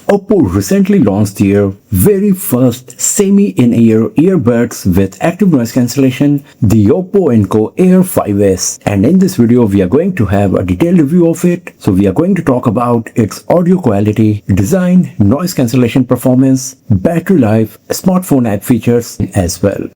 OPPO recently launched their very first semi-in-ear earbuds with active noise cancellation, the OPPO Enco Air5s. And in this video, we are going to have a detailed review of it. So we are going to talk about its audio quality, design, noise cancellation performance, battery life, smartphone app features as well.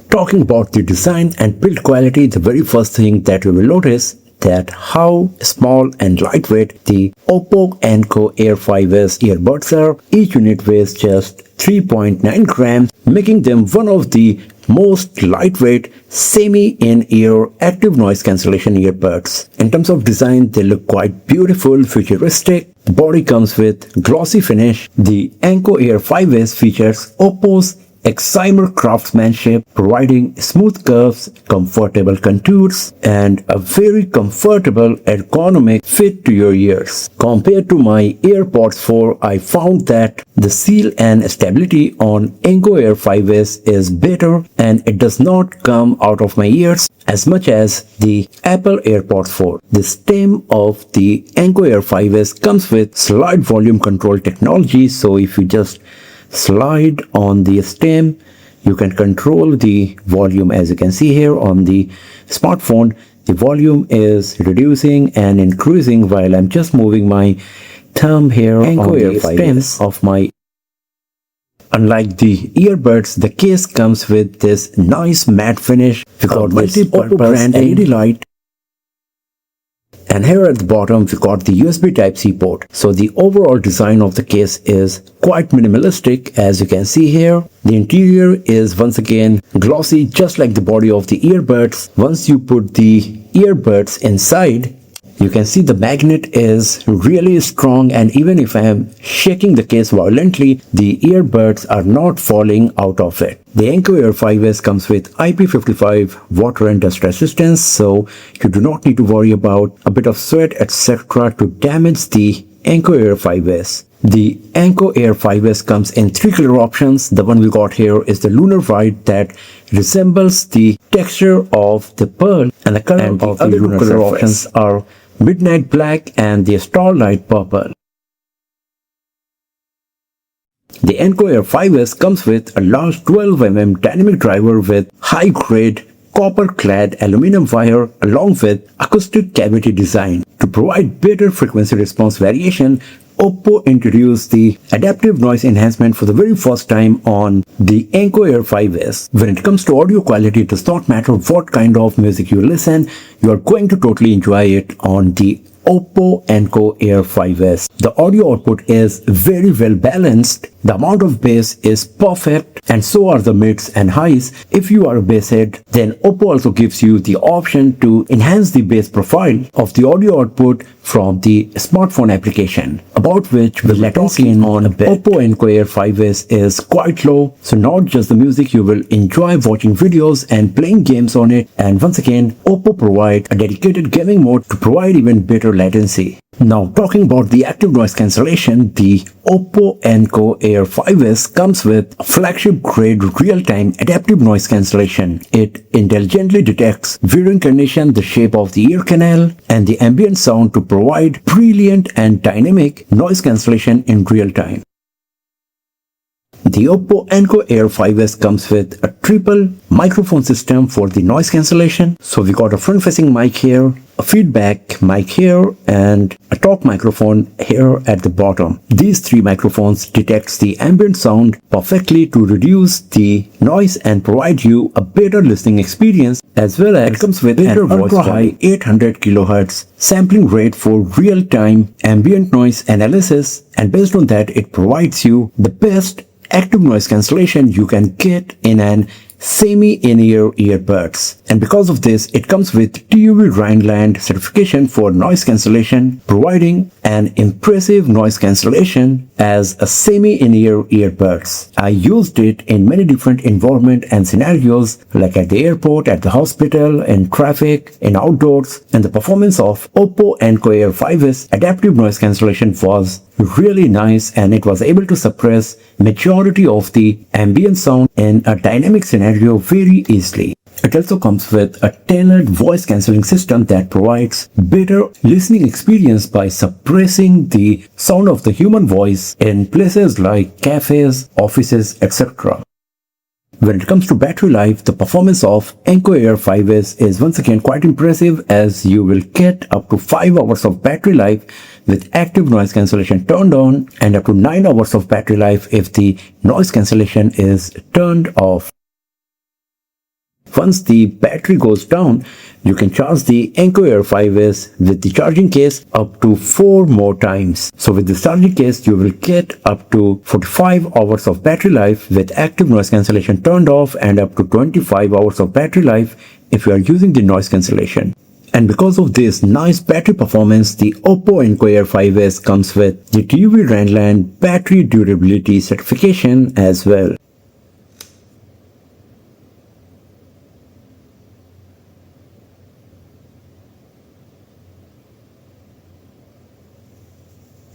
Talking about the design and build quality, the very first thing that you will notice that how small and lightweight the OPPO Enco Air5s earbuds are. Each unit weighs just 3.9 grams, making them one of the most lightweight semi-in-ear active noise cancellation earbuds. In terms of design, they look quite beautiful, futuristic. The body comes with glossy finish. The Enco Air5s features OPPO's Excimer craftsmanship, providing smooth curves, comfortable contours, and a very comfortable ergonomic fit to your ears. Compared to my AirPods 4, I found that the seal and stability on Enco Air5s is better and it does not come out of my ears as much as the Apple AirPods 4. The stem of the Enco Air5s comes with slide volume control technology, so if you just slide on the stem, you can control the volume. As you can see here on the smartphone, the volume is reducing and increasing while I'm just moving my thumb here on the stem of my. Unlike the earbuds, the case comes with this nice matte finish. We got multi-purpose LED light. And here at the bottom, we got the USB Type-C port. So the overall design of the case is quite minimalistic. As you can see here, the interior is once again glossy, just like the body of the earbuds. Once you put the earbuds inside, you can see the magnet is really strong, and even if I am shaking the case violently, the earbuds are not falling out of it. The Enco Air5s comes with IP55 water and dust resistance, so you do not need to worry about a bit of sweat etc. to damage the Enco Air5s. The Enco Air5s comes in 3 color options. The one we got here is the lunar white that resembles the texture of the pearl, and the color of the other two color options are midnight black and the starlight purple. The Enco Air5s comes with a large 12mm dynamic driver with high-grade copper-clad aluminum wire along with acoustic cavity design. To provide better frequency response variation, OPPO introduced the adaptive noise enhancement for the very first time on the Enco Air5s. When it comes to audio quality, it does not matter what kind of music you listen, you are going to totally enjoy it on the OPPO Enco Air5s. The audio output is very well balanced. The amount of bass is perfect, and so are the mids and highs. If you are a bass head, then OPPO also gives you the option to enhance the bass profile of the audio output from the smartphone application, about which the latency on OPPO Enco Air5s is quite low. So not just the music, you will enjoy watching videos and playing games on it. And once again, OPPO provides a dedicated gaming mode to provide even better latency. Now talking about the active noise cancellation, the OPPO Enco Air5s comes with a flagship grade real-time adaptive noise cancellation. It intelligently detects viewing condition, the shape of the ear canal, and the ambient sound to provide brilliant and dynamic noise cancellation in real time. The OPPO Enco Air5s comes with a triple microphone system for the noise cancellation. So we got a front-facing mic here, a feedback mic here, and a talk microphone here at the bottom. These 3 microphones detects the ambient sound perfectly to reduce the noise and provide you a better listening experience, as well as it comes with an ultra-high 800 kHz sampling rate for real-time ambient noise analysis, and based on that, it provides you the best active noise cancellation you can get in an semi-in-ear earbuds. And because of this, it comes with TÜV Rheinland certification for noise cancellation, providing an impressive noise cancellation as a semi-in-ear earbuds. I used it in many different environments and scenarios, like at the airport, at the hospital, in traffic, in outdoors, and the performance of OPPO Enco Air5s adaptive noise cancellation was really nice, and it was able to suppress majority of the ambient sound in a dynamic scenario very easily. It also comes with a tailored voice cancelling system that provides better listening experience by suppressing the sound of the human voice in places like cafes, offices, etc. When it comes to battery life, the performance of Enco Air5s is once again quite impressive, as you will get up to 5 hours of battery life with active noise cancellation turned on, and up to 9 hours of battery life if the noise cancellation is turned off. Once the battery goes down, you can charge the Enco Air5s with the charging case up to 4 more times. So with this charging case, you will get up to 45 hours of battery life with active noise cancellation turned off, and up to 25 hours of battery life if you are using the noise cancellation. And because of this nice battery performance, the OPPO Enco Air5s comes with the TUV Randland battery durability certification as well.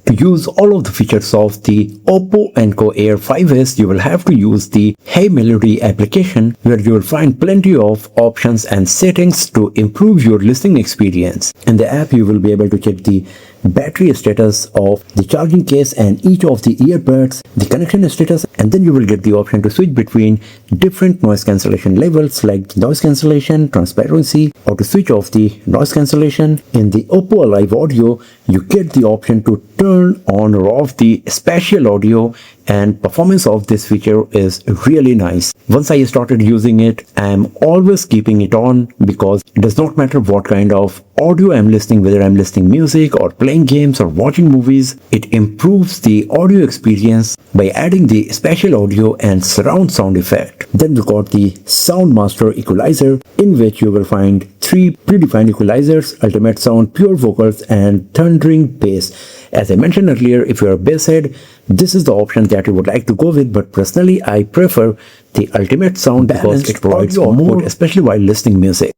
To use all of the features of the OPPO Enco Air5s, you will have to use the Hey Melody application, where you will find plenty of options and settings to improve your listening experience. In the app, you will be able to check the battery status of the charging case and each of the earbuds, the connection status, and then you will get the option to switch between different noise cancellation levels like noise cancellation, transparency, or to switch off the noise cancellation. In the OPPO Alive Audio, you get the option to turn on or off the spatial audio, and performance of this feature is really nice. Once I started using it, I am always keeping it on, because it does not matter what kind of audio I'm listening, whether I'm listening music or playing games or watching movies, it improves the audio experience by adding the spatial audio and surround sound effect. Then we got the Sound Master equalizer, in which you will find 3 predefined equalizers: ultimate sound, pure vocals, and thundering bass. As I mentioned earlier, if you're a bass head, this is the option that you would like to go with, but personally I prefer the ultimate sound because it provides more, especially while listening music.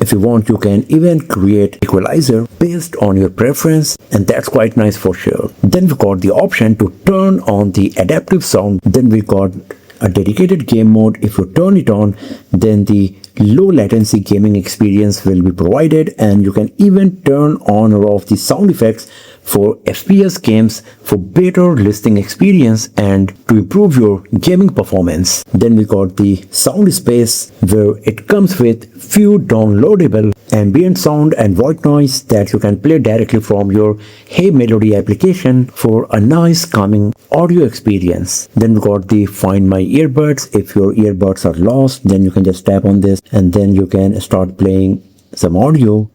If you want, you can even create equalizer based on your preference, and that's quite nice for sure. Then we got the option to turn on the adaptive sound. Then we got a dedicated game mode. If you turn it on, then the low latency gaming experience will be provided, and you can even turn on or off the sound effects for FPS games for better listening experience and to improve your gaming performance. Then we got the sound space, where it comes with few downloadable ambient sound and white noise that you can play directly from your Hey Melody application for a nice calming audio experience. Then we got the Find My Earbuds. If your earbuds are lost, then you can just tap on this and then you can start playing some audio.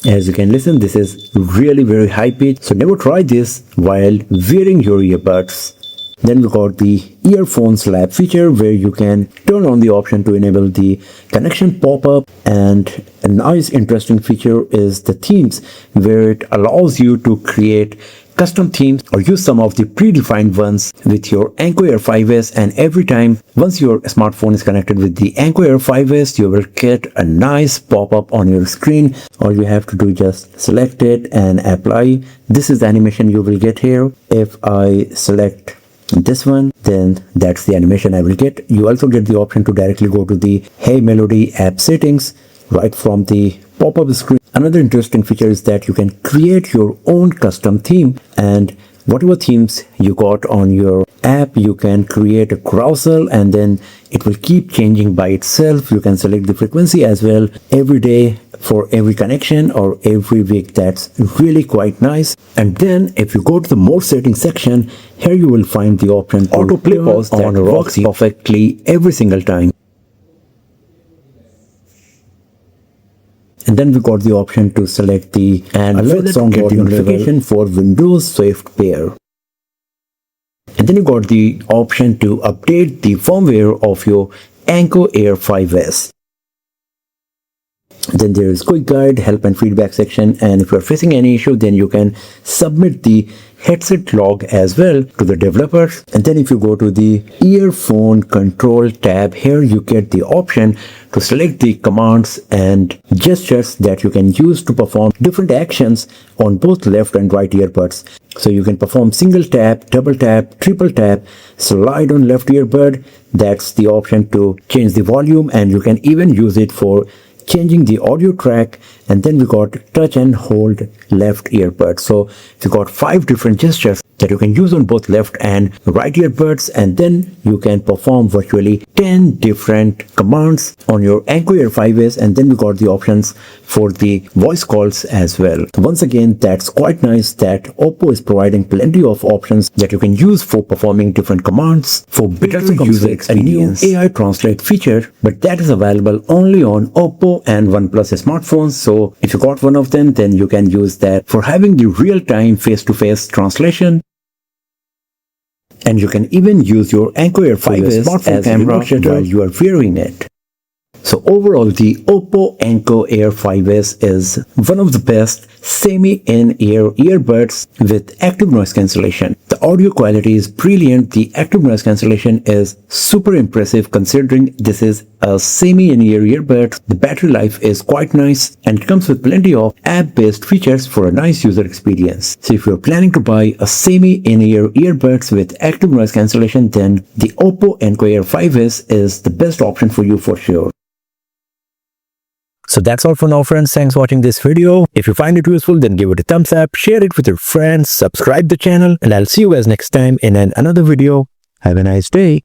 As you can listen, this is really very high pitch, so never try this while wearing your earbuds. Then we got the Earphones Lab feature, where you can turn on the option to enable the connection pop-up, and a nice interesting feature is the themes, where it allows you to create custom themes or use some of the predefined ones with your Enco Air5s, and every time once your smartphone is connected with the Enco Air5s, you will get a nice pop-up on your screen. All you have to do is just select it and apply. This is the animation you will get here. If I select this one, then that's the animation I will get. You also get the option to directly go to the Hey Melody app settings right from the pop-up screen. Another interesting feature is that you can create your own custom theme, and whatever themes you got on your app, you can create a carousel and then it will keep changing by itself. You can select the frequency as well every day for every connection or every week. That's really quite nice. And then if you go to the more settings section, here you will find the option autoplay pause that works perfectly every single time. And then we got the option to select the alert song notification for Windows Swift Pair. And then you got the option to update the firmware of your Enco Air5s. Then there is quick guide, help and feedback section, and if you are facing any issue, then you can submit the headset log as well to the developers. And then if you go to the earphone control tab, here you get the option to select the commands and gestures that you can use to perform different actions on both left and right earbuds. So you can perform single tap, double tap, triple tap, slide on left earbud. That's the option to change the volume, and you can even use it for changing the audio track. And then we got touch and hold left earbud. So you got 5 different gestures that you can use on both left and right earbuds, and then you can perform virtually 10 different commands on your Enco Air5s. And then we got the options for the voice calls as well. So once again, that's quite nice that OPPO is providing plenty of options that you can use for performing different commands for better user experience. A new AI translate feature, but that is available only on OPPO and OnePlus smartphones. So if you got one of them, then you can use that for having the real-time face-to-face translation. And you can even use your Enco Air5s smartphone camera while you are wearing it. So overall, the OPPO Enco Air5s is one of the best semi-in-ear earbuds with active noise cancellation. The audio quality is brilliant. The active noise cancellation is super impressive considering this is a semi-in-ear earbud. The battery life is quite nice, and it comes with plenty of app-based features for a nice user experience. So if you're planning to buy a semi-in-ear earbuds with active noise cancellation, then the OPPO Enco Air5s is the best option for you for sure. So that's all for now, friends. Thanks for watching this video. If you find it useful, then give it a thumbs up, share it with your friends, subscribe the channel, and I'll see you guys next time in another video. Have a nice day.